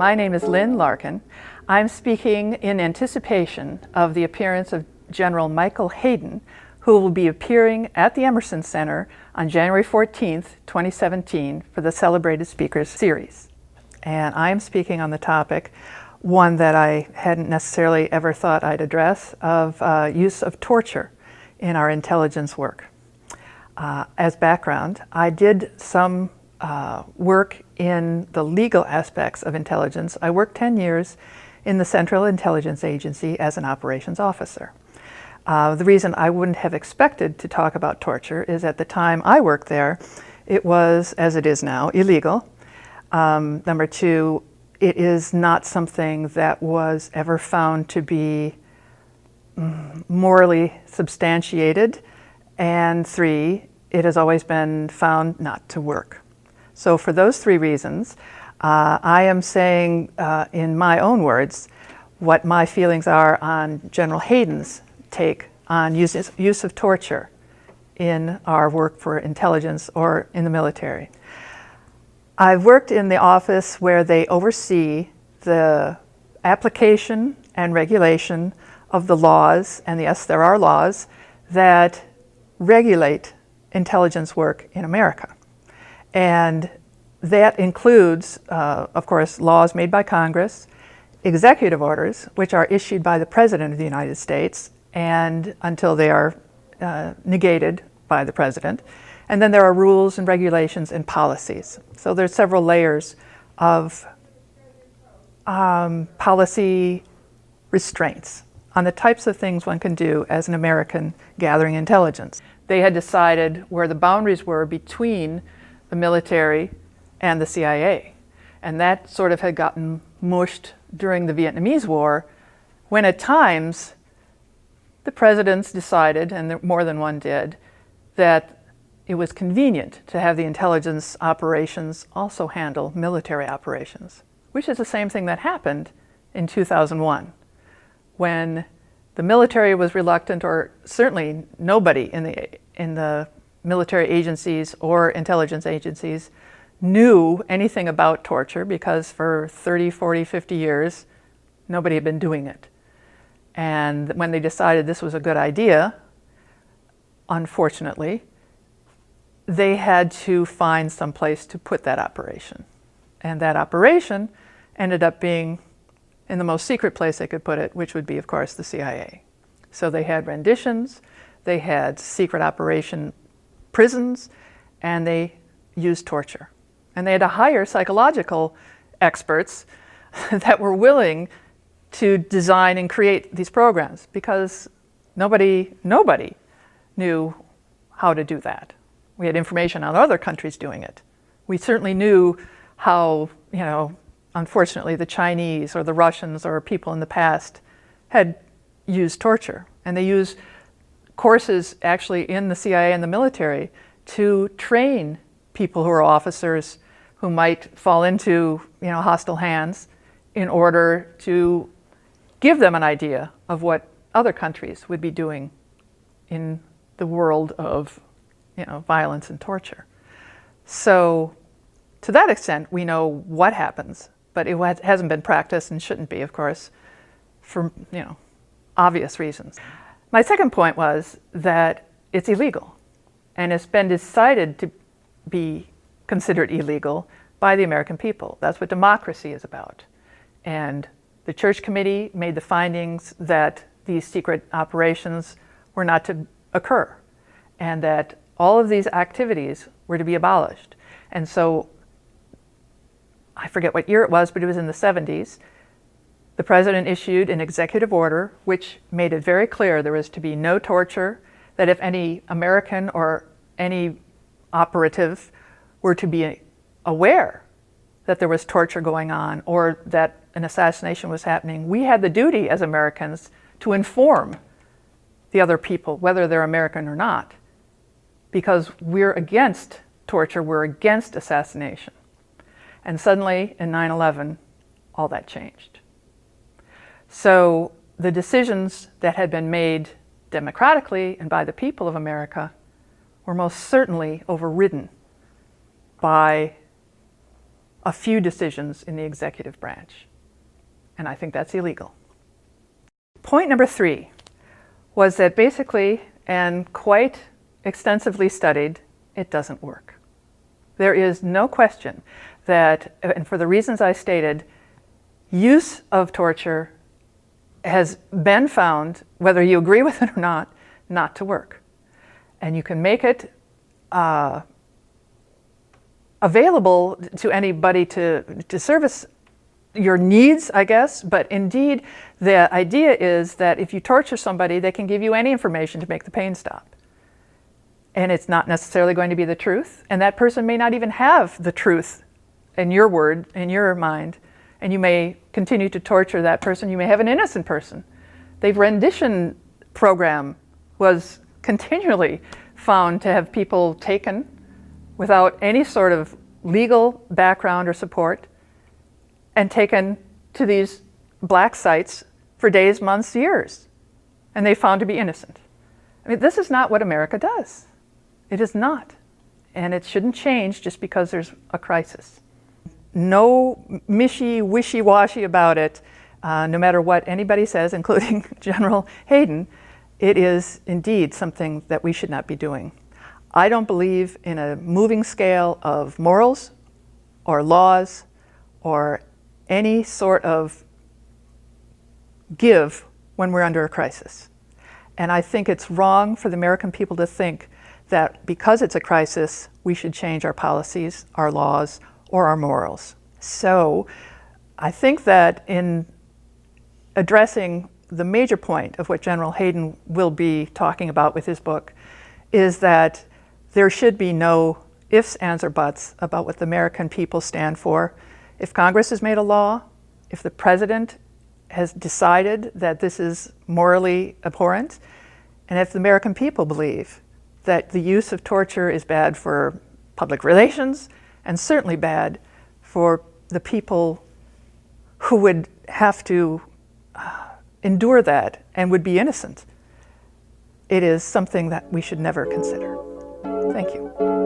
My name is Lynn Larkin. I'm speaking in anticipation of the appearance of General Michael Hayden, who will be appearing at the Emerson Center on January 14th, 2017 for the Celebrated Speakers Series. And I'm speaking on the topic, one that I hadn't necessarily ever thought I'd address, of use of torture in our intelligence work. As background, I did some work in the legal aspects of intelligence. I worked 10 years in the Central Intelligence Agency as an operations officer. The reason I wouldn't have expected to talk about torture is at the time I worked there, it was, as it is now, illegal. Number two, it is not something that was ever found to be morally substantiated. And three, it has always been found not to work. So for those three reasons, I am saying in my own words what my feelings are on General Hayden's take on use of torture in our work for intelligence or in the military. I've worked in the office where they oversee the application and regulation of the laws, and yes, there are laws that regulate intelligence work in America. And that includes, of course, laws made by Congress, executive orders, which are issued by the President of the United States, and until they are negated by the President. And then there are rules and regulations and policies. So there's several layers of policy restraints on the types of things one can do as an American gathering intelligence. They had decided where the boundaries were between the military and the CIA. And that sort of had gotten mushed during the Vietnamese War, when at times the presidents decided, and more than one did, that it was convenient to have the intelligence operations also handle military operations, which is the same thing that happened in 2001, when the military was reluctant, or certainly nobody in the military agencies or intelligence agencies knew anything about torture, because for 30, 40, 50 years, nobody had been doing it. And when they decided this was a good idea, unfortunately, they had to find some place to put that operation. And that operation ended up being in the most secret place they could put it, which would be, of course, the CIA. So they had renditions, they had secret operation prisons, and they used torture. And they had to hire psychological experts that were willing to design and create these programs, because nobody knew how to do that. We had information on other countries doing it. We certainly knew how, unfortunately, the Chinese or the Russians or people in the past had used torture. And they used courses actually in the CIA and the military to train people who are officers who might fall into hostile hands, in order to give them an idea of what other countries would be doing in the world of violence and torture. So to that extent, we know what happens, but it hasn't been practiced and shouldn't be, of course, for obvious reasons. My second point was that it's illegal, and it's been decided to be considered illegal by the American people. That's what democracy is about. And the Church Committee made the findings that these secret operations were not to occur, and that all of these activities were to be abolished. And so, I forget what year it was, but it was in the 70s, the President issued an executive order which made it very clear there was to be no torture, that if any American or any operative were to be aware that there was torture going on or that an assassination was happening, we had the duty as Americans to inform the other people, whether they're American or not, because we're against torture, we're against assassination. And suddenly, in 9/11, all that changed. So the decisions that had been made democratically and by the people of America were most certainly overridden by a few decisions in the executive branch. And I think that's illegal. Point number 3 was that basically, and quite extensively studied, it doesn't work. There is no question that, and for the reasons I stated, use of torture has been found, whether you agree with it or not to work. And you can make it available to anybody to service your needs, I guess, but indeed the idea is that if you torture somebody, they can give you any information to make the pain stop. And it's not necessarily going to be the truth, and that person may not even have the truth in your word, in your mind, and you may continue to torture that person. You may have an innocent person. The rendition program was continually found to have people taken without any sort of legal background or support and taken to these black sites for days, months, years, and they found to be innocent. I mean, this is not what America does. It is not, and it shouldn't change just because there's a crisis. No wishy-washy about it, no matter what anybody says, including General Hayden. It is indeed something that we should not be doing. I don't believe in a moving scale of morals or laws or any sort of give when we're under a crisis. And I think it's wrong for the American people to think that because it's a crisis, we should change our policies, our laws, or our morals. So I think that in addressing the major point of what General Hayden will be talking about with his book is that there should be no ifs, ands, or buts about what the American people stand for. If Congress has made a law, if the president has decided that this is morally abhorrent, and if the American people believe that the use of torture is bad for public relations and certainly bad for the people who would have to endure that and would be innocent, it is something that we should never consider. Thank you.